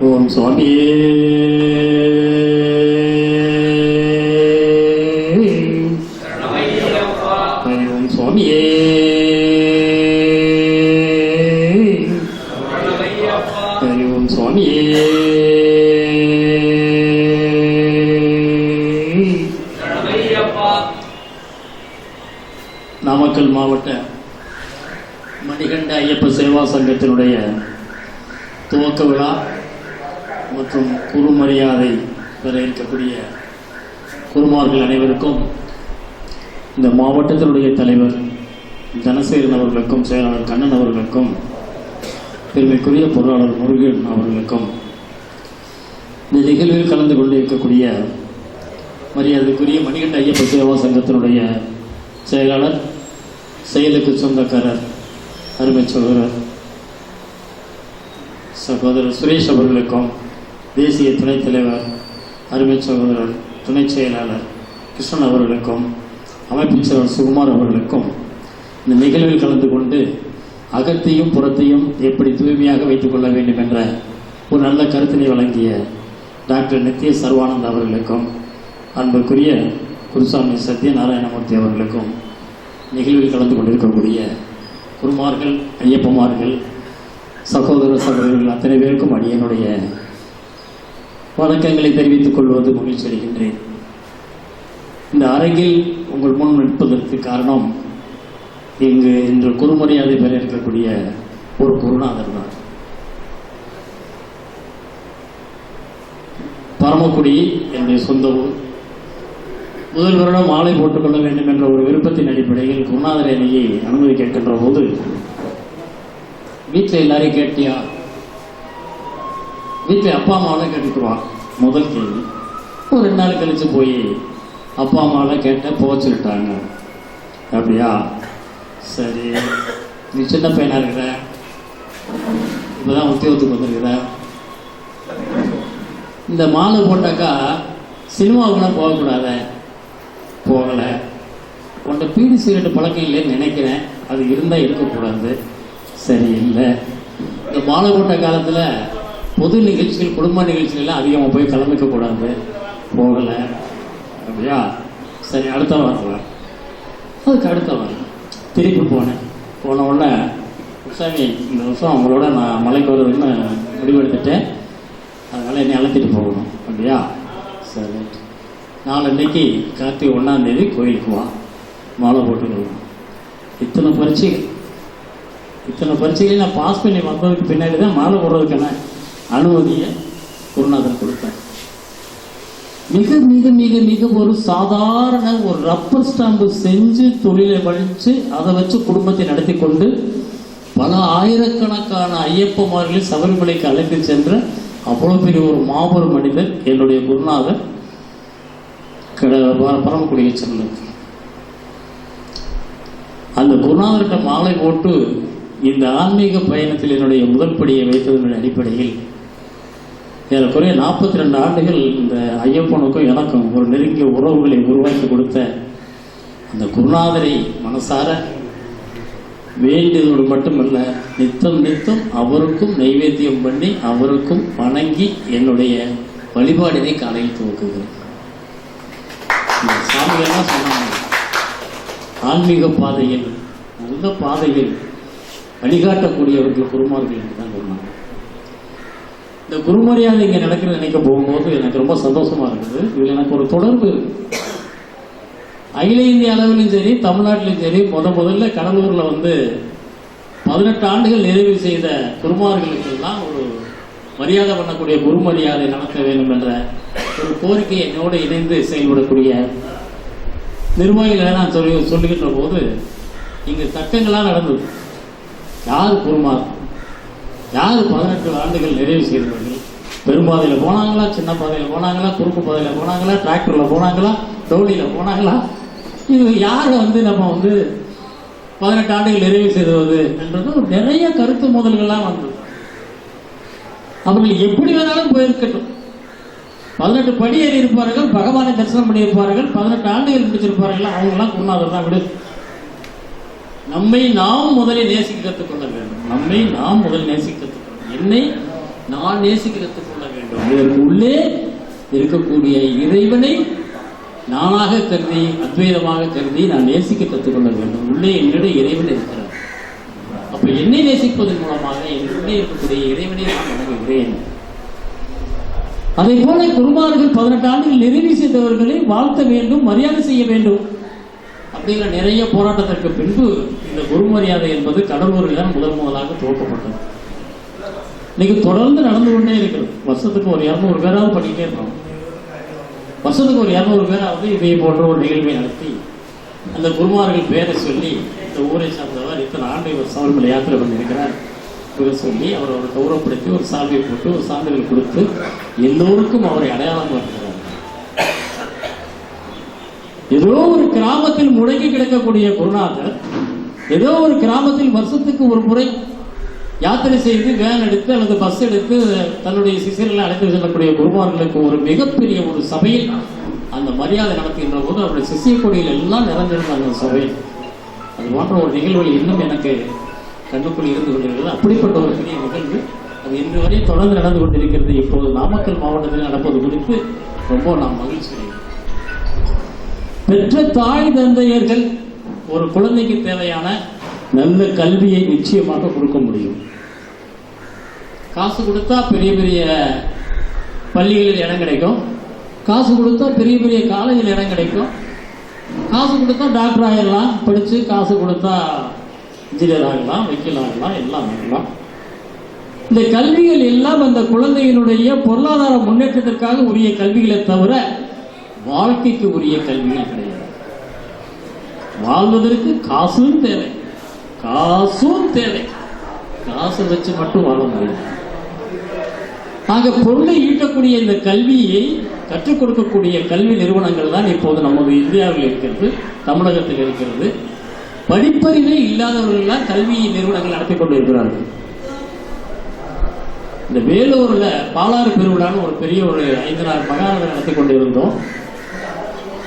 ஓம் சுவாமியே ஓம் சுவாமியே ஓம் சுவாமியே நாமக்கல் மாவட்ட மணிகண்ட ஐயப்ப சேவா சங்கத்தினுடைய துவக்க விழா மற்றும் குரு மரியாதை பெற இருக்கக்கூடிய குருமார்கள் அனைவருக்கும், இந்த மாவட்டத்தினுடைய தலைவர் தனசேகரன் அவர்களுக்கும், செயலாளர் கண்ணன் அவர்களுக்கும், பெருமைக்குரிய பொருளாளர் முருகன் அவர்களுக்கும், இந்த நிகழ்வில் கலந்து கொண்டு இருக்கக்கூடிய மரியாதைக்குரிய மணிகண்ட ஐயப்ப சேவா சங்கத்தினுடைய செயலாளர், செயலுக்கு சொந்தக்காரர், அருமை சகோதரர் சுரேஷ் அவர்களுக்கும், தேசிய துணைத் தலைவர் அருமை சகோதரர் துணை செயலாளர் கிருஷ்ணன் அவர்களுக்கும், அமைப்பின் செயலர் சுகுமார் அவர்களுக்கும், இந்த நிகழ்வில் கலந்து கொண்டு அகத்தையும் புறத்தையும் எப்படி தூய்மையாக வைத்துக் கொள்ள வேண்டும் என்ற ஒரு நல்ல கருத்தினை வழங்கிய டாக்டர் நித்ய சர்வானந்த் அவர்களுக்கும், அன்புக்குரிய குருசாமி சத்யநாராயணமூர்த்தி அவர்களுக்கும், நிகழ்வில் கலந்து கொண்டிருக்கக்கூடிய குருமார்கள், ஐயப்பமார்கள், சகோதர சகோதரர்கள் அத்தனை பேருக்கும் அடியனுடைய வணக்கங்களை தெரிவித்துக் கொள்வது மகிழ்ச்சி அடைகின்றேன். இந்த அரங்கில் உங்கள் முன் நிற்பதற்கு காரணம், இங்கு இன்று குருமரியாதை பெற இருக்கக்கூடிய ஒரு குருநாதர் தான். பரமக்குடி என்னுடைய சொந்த ஊர். முதல் வருடம் மாலை போட்டுக்கொள்ள வேண்டும் என்ற ஒரு விருப்பத்தின் அடிப்படையில் குருநாதர் அணியை அனுமதி கேட்கின்ற போது, வீட்டில் எல்லாரையும் கேட்டியா, வீட்டில் அப்பா அம்மாவெல்லாம் கேட்டுக்குருவான். முதல் கேள்வி. ஒரு 2 நாள் கழிச்சு போய் அப்பா அம்மாவெல்லாம் கேட்டேன், போச்சுட்டாங்க. அப்படியா, சரி, நீ சின்ன பையனா இருக்கிற, இப்பதான் உத்தியோகத்துக்கு வந்துருக்கிற, இந்த மாலை போட்டாக்கா சினிமாவுக்குலாம் போகக்கூடாத, போகலை, உன்ட்ட பீடி சிகரெட் பழக்கம் இல்லைன்னு நினைக்கிறேன், அது இருந்தால் இருக்கக்கூடாது. சரி, இல்லை, இந்த மாலை போட்ட காலத்தில் பொது நிகழ்ச்சிகள், குடும்ப நிகழ்ச்சிகள்லாம் அதிகமாக போய் கலந்துக்கக்கூடாது, போகலை. அப்படியா, சரி, அடுத்த வாரம். அதுக்கு அடுத்த வாரம் திருப்பி போனேன். போன உடனே, சாமி, இந்த வருஷம் அவங்களோட நான் மலைக்கு வருதுன்னு முடிவெடுத்துட்டேன், அதனால் என்னை அழைச்சிட்டு போகணும். அப்படியா, சரி, நாளன்னைக்கு கார்த்திகை 1ஆம் தேதி கோயிலுக்கு வா, மாலை போட்டுக்கணும். இத்தனை பரீட்சைகளையும் நான் பாஸ் பண்ணி வந்ததுக்கு பின்னாடி தான் மாலை போடுறதுக்கான அனுமதியை குருநாதர் கொடுத்தேன். மிக மிக மிக மிக ஒரு சாதாரண ஒரு ரப்பர் ஸ்டாம்பு செஞ்சு தொழிலை வழித்து அதை வச்சு குடும்பத்தை நடத்தி கொண்டு பல ஆயிரக்கணக்கான ஐயப்பமார்களை சபரிமலைக்கு அழைத்து சென்ற அவ்வளோ பெரிய ஒரு மாபெரும் மனிதர் என்னுடைய குருநாதர் பரமக்குடியை சேர்ந்தது. அந்த குருநாதர்கிட்ட மாலை போட்டு இந்த ஆன்மீக பயணத்தில் என்னுடைய முதல் படியை வைத்ததனுடைய அடிப்படையில் ஏறக்குறைய 42 ஆண்டுகள் இந்த ஐயப்பனுக்கும் எனக்கும் ஒரு நெருங்கிய உறவுகளை உருவாக்கி கொடுத்த அந்த குருநாதரை மனசார வேண்டியதோடு மட்டுமல்ல, நித்தம் நித்தம் அவருக்கும் நைவேத்தியம் பண்ணி அவருக்கும் வணங்கி என்னுடைய வழிபாடினை காலையில் துவக்குகிறேன். சாமிகள்லாம் சொன்னாங்க, ஆன்மீக பாதையில், நல்ல பாதையில் வழிகாட்டக்கூடியவர்கள் குருமார்கள் என்று தான் சொன்னாங்க. இந்த குருமரியாதை இங்கே நடக்கிறது நினைக்க போகும்போது எனக்கு ரொம்ப சந்தோஷமா இருக்குது. இதில் எனக்கு ஒரு தொடர்பு அகில இந்திய அளவிலும் சரி, தமிழ்நாட்டிலும் சரி, முதல்ல கடலூர்ல 18 ஆண்டுகள் நிறைவு செய்த குருமார்களுக்கெல்லாம் ஒரு மரியாதை பண்ணக்கூடிய குருமரியாதை நடத்த வேண்டும் என்ற ஒரு கோரிக்கை என்னோடு இணைந்து செயல்படக்கூடிய நிர்வாகிகளை நான் சொல்லுகின்ற போது இங்கு தக்கங்களாக நடந்தது. யார் குருமார், யார் 18 ஆண்டுகள் நிறைவு செய்தவர்கள், பெரும்பாதையில் போனாங்களா, சின்ன பாதையில் போனாங்களா, குறுக்கு பாதையில் போனாங்களா, டிராக்டரில் போனாங்களா, டோலியில் போனாங்களா, இது யார் நம்ம 18 ஆண்டுகள் நிறைவு செய்வது என்றது நிறைய கருத்து முதல்கள்லாம் வந்தது. அவர்கள் எப்படி வேணாலும் போயிருக்கட்டும், 18 படி ஏறி இருப்பார்கள், பகவானை தரிசனம் பண்ணியிருப்பார்கள், 18 ஆண்டுகள் முடிச்சிருப்பார்கள், அவங்கெல்லாம் குருநாதர் தான். விடு, நம்மை நாம் முதலில் நேசிக்க கற்றுக்கொள்ள வேண்டும். என்னை நான் நேசிக்க கற்றுக்கொள்ள வேண்டும். இதற்கு உள்ளே இருக்கக்கூடிய இறைவனை நானாக கருதி, அத்வைதமாக கருதி நான் நேசிக்க கற்றுக்கொள்ள வேண்டும். உள்ளே என்னிடம் இறைவன் இருக்கிறார். அப்ப என்னை நேசிப்பதன் மூலமாக என் உள்ளே இருக்கக்கூடிய இறைவனை நான் வணங்குகிறேன். அதை போல குருமார்கள் 18 ஆண்டுகள் நிறைவு செய்தவர்களை வாழ்த்த வேண்டும், மரியாதை செய்ய வேண்டும் அப்படிங்கிற நிறைய போராட்டத்திற்கு பின்பு இந்த குரு மரியாதை என்பது கடலூரில் தான் முதலாக துவக்கப்பட்டது. இன்னைக்கு தொடர்ந்து நடந்து கொண்டே இருக்கிறது. வருஷத்துக்கு ஒரு 200 பேராவது பண்ணிக்கிட்டே இருக்கோம். வருஷத்துக்கு ஒரு 200 பேராவது இதை போன்ற ஒரு நிகழ்வை நடத்தி அந்த குருமார்கள் பேரை சொல்லி, இந்த ஊரை சார்ந்தவர் இத்தனை ஆண்டு இவர் சபரிமலை யாத்திரை பண்ணியிருக்கிறார் இவர் சொல்லி அவரை கௌரவப்படுத்தி ஒரு சாமியை போட்டு ஒரு சான்றிதழ் கொடுத்து எல்லோருக்கும் அவரை அடையாளம் பார்க்கிறார். ஏதோ ஒரு கிராமத்தில் முடங்கி கிடக்கக்கூடிய குருநாதர் ஏதோ ஒரு கிராமத்தில் வருஷத்துக்கு ஒரு முறை யாத்திரை செய்து வேன் எடுத்து அல்லது பஸ் எடுத்து தன்னுடைய சிசியர்களை அழைத்து செல்லக்கூடிய குருமார்களுக்கு ஒரு மிகப்பெரிய ஒரு சபையில் அந்த மரியாதை நடத்துகின்ற போது அவருடைய சிசிய கொடியில் எல்லாம் நிறைந்திருந்தாங்க அந்த சபையில். அது போன்ற ஒரு நிகழ்வுகள் இன்னும் எனக்கு கண்ணுக்குள் இருந்து கொண்டிருக்கிறது. அப்படிப்பட்ட ஒரு பெரிய நிகழ்வு அது இன்று வரை தொடர்ந்து நடந்து கொண்டிருக்கிறது. இப்போது நாமக்கல் மாவட்டத்தில் நடப்பது குறித்து ரொம்ப நாம் மகிழ்ச்சி அடைகிறோம். பெற்ற தாய் தந்தையர்கள் ஒரு குழந்தைக்கு தேவையான நல்ல கல்வியை நிச்சயமாக கொடுக்க முடியும். காசு கொடுத்தா பெரிய பெரிய பள்ளிகளில் இடம் கிடைக்கும், காசு கொடுத்தா பெரிய பெரிய காலேஜில் இடம் கிடைக்கும், காசு கொடுத்தா டாக்டர் ஆகிடலாம், படித்து காசு கொடுத்தா இன்ஜினியர் ஆகலாம், வக்கீல் ஆகலாம், எல்லாம் ஆகலாம். இந்த கல்விகள் எல்லாம் அந்த குழந்தையினுடைய பொருளாதார முன்னேற்றத்திற்காக உரிய கல்விகளை தவிர வாழ்க்கைக்கு உரிய கல்விகள் கிடையாது. வாழ்வதற்கு காசும் தேவை, காசும் தேவை. காசை வச்சு மட்டும் வாழ முடியும். ஆக பொருளை ஈட்டக்கூடிய இந்த கல்வியை கற்றுக் கொடுக்கக்கூடிய கல்வி நிறுவனங்கள் தான் இப்போது நமது இந்தியாவில் இருக்கிறது, தமிழகத்தில் இருக்கிறது. படிப்பறிவே இல்லாதவர்கள் கல்வி நிறுவனங்கள் நடத்தி கொண்டு இருக்கிறார்கள். இந்த வேலூர்ல பாலாறு பெருவிழான்னு ஒரு பெரிய ஒரு 5 நாள் மகாநாடு நடத்தி கொண்டிருந்தோம்.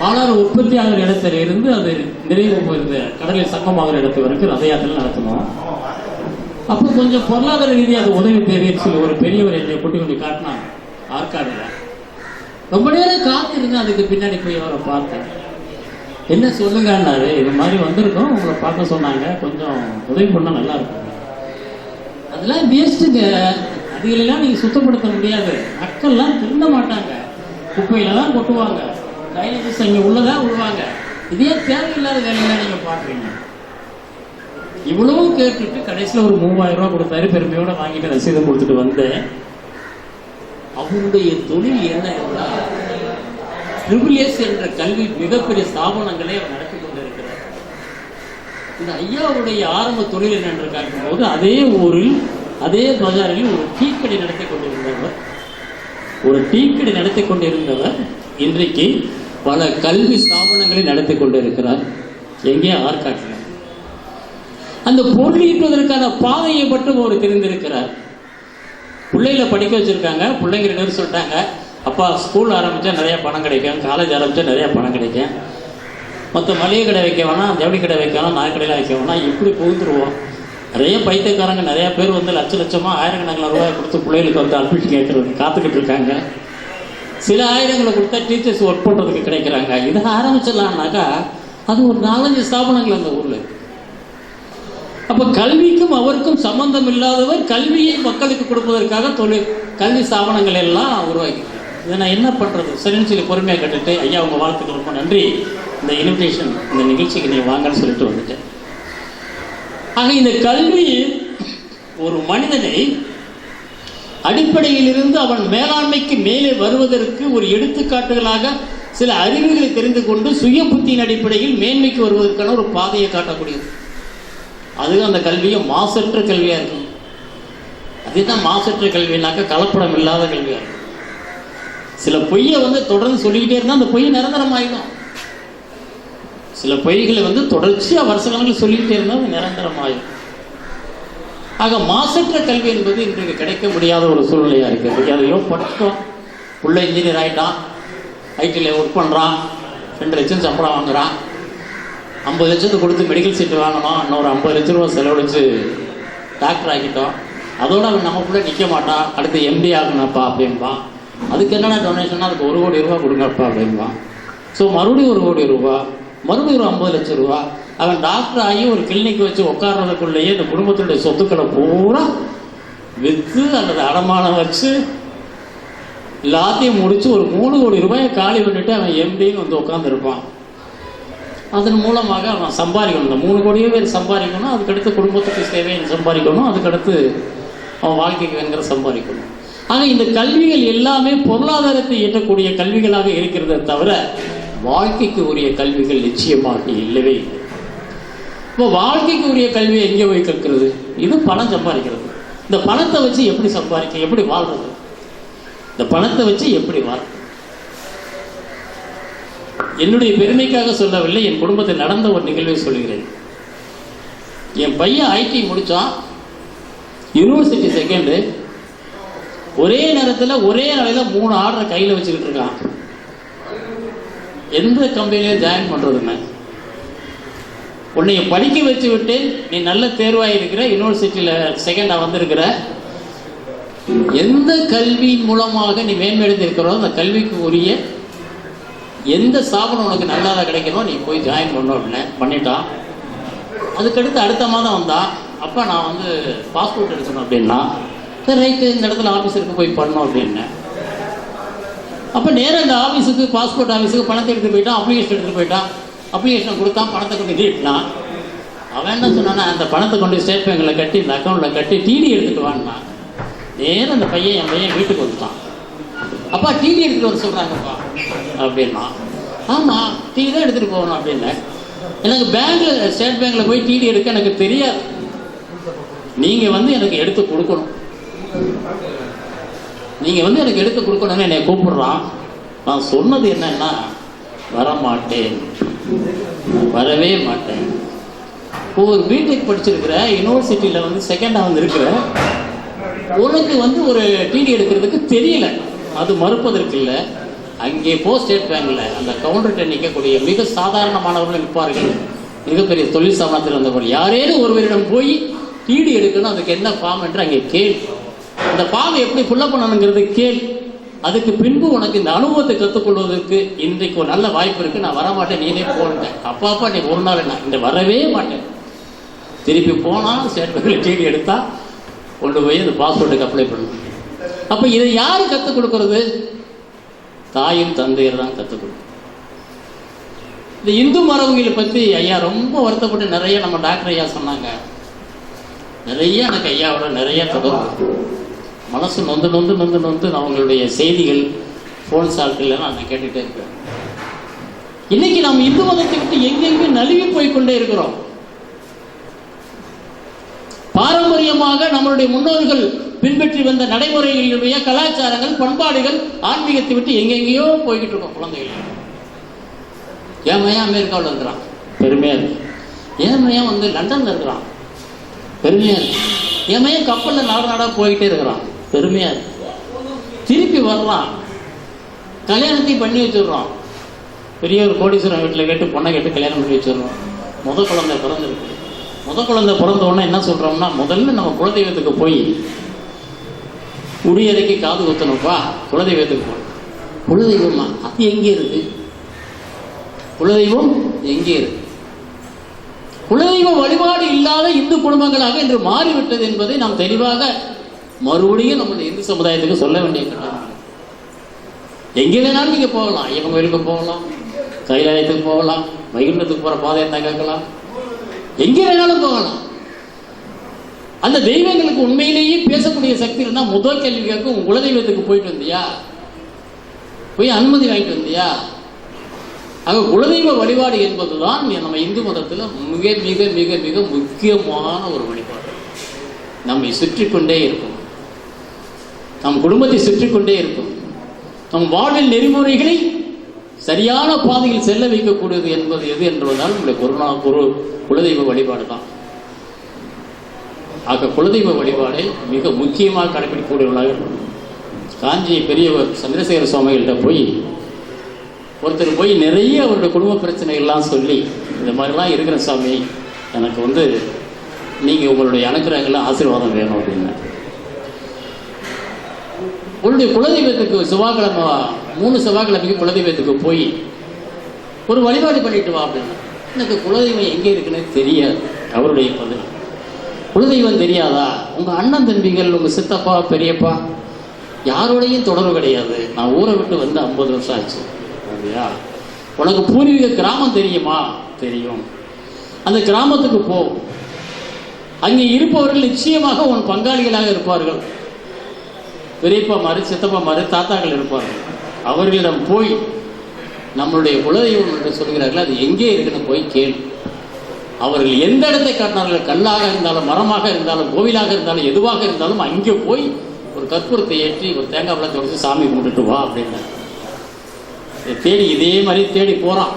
பாலாறு உற்பத்தி ஆகிற இடத்துல இருந்து அது நிறைவு போயிருந்த கடலில் சங்கமாகிற இடத்து வரைக்கும் ரத யாத்திரை நடத்தணும். அப்போ கொஞ்சம் பொருளாதார ரீதியாக அது உதவி தேவைன்னு சொல்லி ஒரு பெரியவர் என்னை கூட்டி கொண்டு காட்டினாங்க ஆற்காடுல. ரொம்ப நேரம் காத்திருந்தேன். அதுக்கு பின்னாடி போய் அவரை பார்த்தேன். என்ன சொல்லுங்கன்னாரு, இது மாதிரி வந்திருக்கோம், உங்களை பார்க்க சொன்னாங்க, கொஞ்சம் உதவி பண்ணால் நல்லா இருக்கும். அதெல்லாம் வேஸ்ட்டுங்க, அதுகளெல்லாம் நீங்கள் சுத்தப்படுத்த முடியாது. மக்கள்லாம் திருந்த மாட்டாங்க, குப்பையில தான் கொட்டுவாங்க, கையில் இங்கே உள்ளதான் விழுவாங்க. இதே தேவையில்லாத வேலையெல்லாம் நீங்கள் பார்க்குறீங்க. இவ்வளவும் கேட்டுட்டு கடைசியில் ஒரு 3000 ரூபாய் கொடுத்தாரு. பெருமையோட வாங்கிட்டு ரசீதை கொடுத்துட்டு வந்தேன். அவருடைய தொழில் என்ன என்றால் ட்ரிபிள்எஸ் என்ற கல்வி மிகப்பெரிய ஸ்தாபனங்களை அவர் நடத்தி கொண்டிருக்கிறார். இந்த ஐயாவுடைய ஆரம்ப தொழில் என்ன என்று பார்க்கும்போது அதே ஊரில் அதே பஜாரில் ஒரு டீக்கடை நடத்தி கொண்டிருந்தவர் இன்றைக்கு பல கல்வி ஸ்தாபனங்களை நடத்தி கொண்டிருக்கிறார். எங்கே? ஆற்காட்டில். அந்த பொருள் ஈட்டுவதற்கான பாதையை மட்டும் அவர் தெரிந்திருக்கிறார். பிள்ளைகளை படிக்க வச்சிருக்காங்க. பிள்ளைங்க 2 பேரும் சொல்லிட்டாங்க, அப்பா ஸ்கூல் ஆரம்பித்தா நிறைய பணம் கிடைக்கும், காலேஜ் ஆரம்பித்தா நிறைய பணம் கிடைக்கும், மொத்த மளிகை கடை வைக்க வேணாம், ஜவுளி கடை வைக்க வேணாம், நாய்க்கடையில் வைக்க வேணாம், இப்படி போந்துருவோம். நிறைய பைத்தியக்காரங்க நிறைய பேர் வந்து லட்சமா ஆயிரக்கணக்கில் ரூபாய் கொடுத்து பிள்ளைகளுக்கு வந்து அட்மிஷன் கேட்கறது காத்துக்கிட்டு இருக்காங்க. சில ஆயிரங்களை கொடுத்தா டீச்சர்ஸ் ஒர்க் பண்ணுறதுக்கு கிடைக்கிறாங்க. இதை ஆரம்பிச்சிடலாம்னாக்கா அது ஒரு 4-5 ஸ்தாபனங்கள் அந்த ஊரில். அப்போ கல்விக்கும் அவருக்கும் சம்பந்தம் இல்லாதவர் கல்வியை மக்களுக்கு கொடுப்பதற்காக கல்வி ஸ்தாபனங்கள் எல்லாம் உருவாக்கி, இதை நான் என்ன பண்ணுறது சரின்னு சொல்லி பொறுமையாக கேட்டுட்டு, ஐயா உங்கள் வாழ்த்துக்கள் ரொம்ப நன்றி, இந்த இன்விடேஷன் இந்த நிகழ்ச்சிக்கு நீ வாங்கன்னு சொல்லிட்டு வந்துட்டேன். ஆக இந்த கல்வி ஒரு மனிதனை அடிப்படையில் இருந்து அவன் மேலாண்மைக்கு மேலே வருவதற்கு ஒரு எடுத்துக்காட்டுகளாக சில அறிவுகளை தெரிந்து கொண்டு சுய புத்தியின் அடிப்படையில் மேன்மைக்கு வருவதற்கான ஒரு பாதையை காட்டக்கூடியது. அது அந்த கல்வியை மாசற்ற கல்வியா இருக்கும். அதுதான் மாசற்ற கல்வினாக்க கலப்படம் இல்லாத கல்வியா இருக்கும். சில பொய்யை வந்து தொடர்ந்து சொல்லிக்கிட்டே இருந்தால் அந்த பொய் நிரந்தரமாயிடும். சில பொய்களை வந்து தொடர்ச்சியா வருஷங்கள் சொல்லிக்கிட்டே இருந்தால் அது நிரந்தரமாயிடும். ஆக மாசற்ற கல்வி என்பது இன்றைக்கு கிடைக்க முடியாத ஒரு சூழ்நிலையா இருக்கு. அதையோ படிச்சிட்டோம், உள்ள இன்ஜினியர் ஆகிட்டான், ஐடியில் ஒர்க் பண்ணுறான், 2 லட்சம் சம்பளம் வாங்குறான், 50 லட்சத்துக்கு கொடுத்து மெடிக்கல் சீட்டு வாங்கணும், இன்னொரு 50 லட்ச ரூபா செலவழித்து டாக்டர் ஆகிட்டோம், அதோட அவன் நம்ம கூட நிற்க மாட்டான். அடுத்து எம்டி ஆகணும்ப்பா அப்படின்பான். அதுக்கு என்னென்ன டொனேஷன்னா அதுக்கு 1 கோடி ரூபா கொடுங்கப்பா அப்படின்பான். ஸோ மறுபடியும் 1 கோடி ரூபா, மறுபடியும் ஒரு 50 லட்சம் ரூபா. அவன் டாக்டர் ஆகி ஒரு கிளினிக் வச்சு உட்கார்றதுக்குள்ளேயே இந்த குடும்பத்தினுடைய சொத்துக்களை பூரா விற்று அல்லது அடமானம் வச்சு எல்லாத்தையும் முடிச்சு ஒரு 3 கோடி ரூபாயை காலி பண்ணிட்டு அவன் எம்டின்னு வந்து உட்காந்துருப்பான். அதன் மூலமாக அவன் சம்பாதிக்கணும். இந்த 3 கோடியே பேர் சம்பாதிக்கணும். அதுக்கடுத்து குடும்பத்துக்கு தேவையை சம்பாதிக்கணும். அதுக்கடுத்து அவன் வாழ்க்கைக்கு வேணுங்கிற சம்பாதிக்கணும். ஆக இந்த கல்விகள் எல்லாமே பொருளாதாரத்தை ஈட்டக்கூடிய கல்விகளாக இருக்கிறத தவிர வாழ்க்கைக்கு உரிய கல்விகள் நிச்சயமாக இல்லவே இல்லை. இப்போ வாழ்க்கைக்கு உரிய கல்வியை எங்கே போய் கற்கிறது? இது பணம் சம்பாதிக்கிறது. இந்த பணத்தை வச்சு எப்படி சம்பாதிக்க, எப்படி வாழ்றது? இந்த பணத்தை வச்சு எப்படி வாழ்றது? என்னுடைய பெருமைக்காக சொல்லவில்லை, என் குடும்பத்தில் நடந்த ஒரு நிகழ்வை சொல்கிறேன். என் பையன் ஐடி முடித்தான், யூனிவர்சிட்டி செகண்டு. ஒரே நேரத்தில் ஒரே நாளையில் 3 ஆர்டரை கையில் வச்சுக்கிட்டு இருக்கான். எந்த கம்பெனிலையும் ஜாயின் பண்ணுறதுன்னு உன்னைய படிக்க வச்சு விட்டு நீ நல்ல தேர்வாக இருக்கிற, யூனிவர்சிட்டியில் செகண்டாக வந்திருக்கிற, எந்த கல்வியின் மூலமாக நீ மேம்படுத்திருக்கிறோ அந்த கல்விக்கு உரிய எந்த ஸ்தாபனம் உனக்கு நல்லதாக கிடைக்கிறோ நீ போய் ஜாயின் பண்ணணும் அப்படின்னு பண்ணிட்டான். அதுக்கடுத்து அடுத்த மாதம் வந்தான். அப்போ நான் வந்து பாஸ்போர்ட் எடுக்கணும் அப்படின்னா, சரி ரைட்டு, இந்த இடத்துல ஆஃபீஸருக்கு போய் பண்ணோம் அப்படின்னேன். அப்போ நேராக இந்த ஆஃபீஸுக்கு, பாஸ்போர்ட் ஆஃபீஸுக்கு பணத்தை எடுத்துகிட்டு போயிட்டான். அப்ளிகேஷன் எடுத்துகிட்டு போயிட்டான். அப்ளிகேஷன் கொடுத்தான், பணத்தை கொண்டு நீட்டினான். அவன் என்ன சொன்னான்னா, அந்த பணத்தை கொண்டு ஸ்டேட் பேங்கில் கட்டி இந்த அக்கௌண்ட்டில் கட்டி டிடி எடுத்துகிட்டு வான்னா. நேரம் அந்த பையன், என் பையன் வீட்டுக்கு வந்துட்டான். அப்பா டிடி எடுத்துகிட்டு வர சொல்கிறாங்கப்பா அப்படின்னா. ஆமாம், டிடி தான் எடுத்துகிட்டு போகணும் அப்படின்னு. எனக்கு பேங்கில், ஸ்டேட் பேங்கில் போய் டிடி எடுக்க எனக்கு தெரியாது. நீங்கள் வந்து எனக்கு எடுத்து கொடுக்கணும், நீங்கள் வந்து எனக்கு எடுத்து கொடுக்கணும்னு என்னை கூப்பிடுறான். நான் சொன்னது என்னன்னா, வரமாட்டேன், வரவே மாட்டேன். ஒரு பிடெக் படிச்சிருக்கிற, யூனிவர்சிட்டியில் வந்து செகண்டாக வந்து இருக்கிற உனக்கு வந்து ஒரு டிடி எடுக்கிறதுக்கு தெரியல, அது மறுப்பதற்கு இல்லை. அங்கே போ, ஸ்டேட் பேங்கில் அந்த கவுண்டர்கிட்ட நிற்கக்கூடிய மிக சாதாரணமானவர்கள் நிற்பார்கள். மிகப்பெரிய தொழில் ஸ்தாபனத்தில் வந்தவர்கள் யாரேனும் ஒருவரிடம் போய் டிடி எடுக்கணும், அதுக்கு என்ன ஃபார்ம் என்று அங்கே கேள். அந்த ஃபார்ம் எப்படி ஃபுல்லப் பண்ணணுங்கிறது கேள். அதுக்கு பின்பு உனக்கு இந்த அனுபவத்தை கற்றுக்கொள்வதற்கு இன்றைக்கு ஒரு நல்ல வாய்ப்பு இருக்குது. நான் வரமாட்டேன், நீனே போட்டேன். அப்பா நீ ஒரு நாள் நான் இந்த வரவே மாட்டேன். திருப்பி போனால் ஸ்டேட் பேங்கில் டிடி எடுத்தா கொண்டு போய் அந்த பாஸ்போர்ட்டுக்கு அப்ளை பண்ணணும். அப்போ இதை யார் கற்றுக் கொடுக்கறது? தாயும் தந்தையர் தான் கற்றுக் கொடுக்கும். இந்த இந்து மரபுகளை பற்றி ஐயா ரொம்ப வருத்தப்பட்டு நிறைய நம்ம டாக்டர் ஐயா சொன்னாங்க. நிறைய எனக்கு ஐயாவோட நிறைய தொடர்பு, மனசு நொந்து நொந்து நொந்து நொந்து அவங்களுடைய செய்திகள் ஃபோன் சால்ட்டில் நான் கேட்டுகிட்டே இருக்கேன். இன்னைக்கு நாம் இந்து மதத்தை விட்டு எங்கெங்கே நழுவி போய்கொண்டே இருக்கிறோம். பாரம்பரியமாக நம்மளுடைய முன்னோர்கள் பின்பற்றி வந்த நடைமுறைகளுடைய கலாச்சாரங்கள், பண்பாடுகள், ஆன்மீகத்தை விட்டு எங்கெங்கேயோ போய்கிட்டு இருக்கோம். குழந்தைகள் என் மையம் அமெரிக்காவில் இருக்கிறான், பெருமையா இருக்கு. என் மையம் வந்து லண்டன்ல இருக்கிறான், பெருமையா இருக்கு. என் மையம் கப்பலில் நாடாக போய்கிட்டே இருக்கிறான், பெருமையா இருக்கு. திருப்பி வர்றான், கல்யாணத்தையும் பண்ணி வச்சிடுறோம். பெரிய ஒரு கோடீஸ்வரன் வீட்டில் கேட்டு பொண்ணை கேட்டு கல்யாணம் பண்ணி வச்சிடுறோம். முதல் குழந்தை பிறந்திருக்கு. முதல் குழந்தை பிறந்த உடனே என்ன சொல்றோம்னா, முதல்ல நம்ம குலதெய்வத்துக்கு போய் முடியறைக்கு காது குத்தணும்ப்பா, குலதெய்வத்துக்கு போய். குலதெய்வமா? அது எங்கே இருக்கு? குலதெய்வம் எங்கே இருக்கு? குலதெய்வ வழிபாடு இல்லாத இந்து குடும்பங்களாக இன்று மாறிவிட்டது என்பதை நாம் தெளிவாக மறுபடியும் நம்முடைய இந்து சமுதாயத்துக்கு சொல்ல வேண்டிய கட்டாயம். எங்கே வேணாலும் நீங்க போகலாம், ஐயப்பன் கோயிலுக்கு போகலாம், கைலாயத்துக்கு போகலாம், வைகுண்டத்துக்கு போற பாதை என்ன கேட்கலாம், எங்கே வேணாலும் போகலாம். அந்த தெய்வங்களுக்கு உண்மையிலேயே பேசக்கூடிய சக்தி இருந்தா முதல் கேள்வி கேட்கும், உன் குலதெய்வத்துக்கு போயிட்டு வந்தியா, போய் அனுமதி வாங்கிட்டு வந்தியா? ஆக குலதெய்வ வழிபாடு என்பதுதான் நம்ம இந்து மதத்தில் மிக மிக மிக மிக முக்கியமான ஒரு வழிபாடு. நம்மை சுற்றி கொண்டே இருக்கும், நம் குடும்பத்தை சுற்றி கொண்டே இருக்கும், நம் வாழ்வில் நெறிமுறைகளை சரியான பாதையில் செல்ல வைக்கக்கூடியது என்பது எது என்பதால் நம்முடைய குலதெய்வ வழிபாடு தான். ஆக குலதெய்வ வழிபாடை மிக முக்கியமாக கடைபிடிக்கக்கூடியவர்களாக காஞ்சி பெரியவர் சந்திரசேகர சுவாமிகள்கிட்ட போய் ஒருத்தர் போய் நிறைய அவருடைய குடும்ப பிரச்சனைகள்லாம் சொல்லி, இந்த மாதிரிலாம் இருக்கிற சாமி, எனக்கு வந்து நீங்கள் உங்களுடைய அனுக்கிரகங்கள்லாம் ஆசீர்வாதம் வேணும் அப்படின்னு. உன்னுடைய குலதெய்வத்துக்கு செவ்வாய்க்கிழமை 3 செவ்வாய்க்கிழமைக்கு குலதெய்வத்துக்கு போய் ஒரு வழிபாடு பண்ணிட்டு வா அப்படின்னு. எனக்கு குலதெய்வம் எங்கே இருக்குன்னு தெரியாது. அவருடைய பதில், குலதெய்வம் தெரியாதா? உங்க அண்ணன் தம்பிகள், உங்க சித்தப்பா பெரியப்பா யாரோடையும் தொடர்பு கிடையாது. நான் ஊரை விட்டு வந்து 50 வருஷம் ஆச்சு. அப்படியா? உனக்கு பூர்வீக கிராமம் தெரியுமா? தெரியும். அந்த கிராமத்துக்கு போ. அங்கே இருப்பவர்கள் நிச்சயமாக உன் பங்காளிகளாக இருப்பார்கள். பெரியப்பா மாதிரி, சித்தப்பா மாதிரி, தாத்தாக்கள் இருப்பார்கள். அவர்களிடம் போய் நம்மளுடைய குலதெய்வம் என்று சொல்கிறார்கள், அது எங்கே இருக்குன்னு போய் கேள். அவர்கள் எந்த இடத்தை காட்டினார்கள், கல்லாக இருந்தாலும், மரமாக இருந்தாலும், கோவிலாக இருந்தாலும், எதுவாக இருந்தாலும் அங்கே போய் ஒரு கற்பூரத்தை ஏற்றி ஒரு தேங்காய் பழத்தை வச்சு சாமி கும்பிட்டுட்டு வா அப்படின்னு தேடி, இதே மாதிரி தேடி போறான்.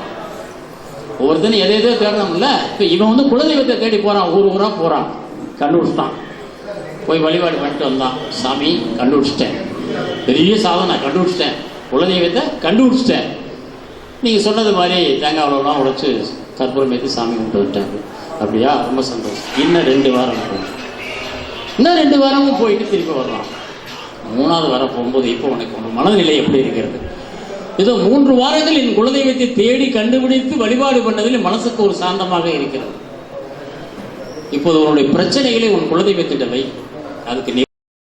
ஒவ்வொருத்தனும் எதை எதோ தேடணும்ல. இப்போ இவன் வந்து குலதெய்வத்தை தேடி போறான், ஊரா போறான். கண்டுபிடிச்சிட்டான். போய் வழிபாடு பண்ணிட்டு வந்தான். சாமி கண்டுபிடிச்சிட்டேன், பெரிய சாதனை, கண்டுபிடிச்சிட்டேன், குலதெய்வத்தை கண்டுபிடிச்சிட்டேன். நீங்கள் சொன்னது மாதிரி தேங்காய் அவ்வளோலாம் உடைச்சு கற்பூரம் ஏற்றி சாமி கும்பிட்டு விட்டாங்க. அப்படியா? ரொம்ப சந்தோஷம். இன்னும் 2 வாரம் போகும். இன்னும் 2 வாரமும் போயிட்டு திருப்பி வரலாம். 3வது வாரம் போகும்போது இப்போ உனக்கு மனநிலை எப்படி இருக்கிறது? ஏதோ 3 வாரங்கள் என் குலதெய்வத்தை தேடி கண்டுபிடித்து வழிபாடு பண்ணதில் மனசுக்கு ஒரு சாந்தமாக இருக்கிறது. இப்போது உன்னுடைய பிரச்சனைகளை உன் குலதெய்வத்திட்ட வை. அதுக்கு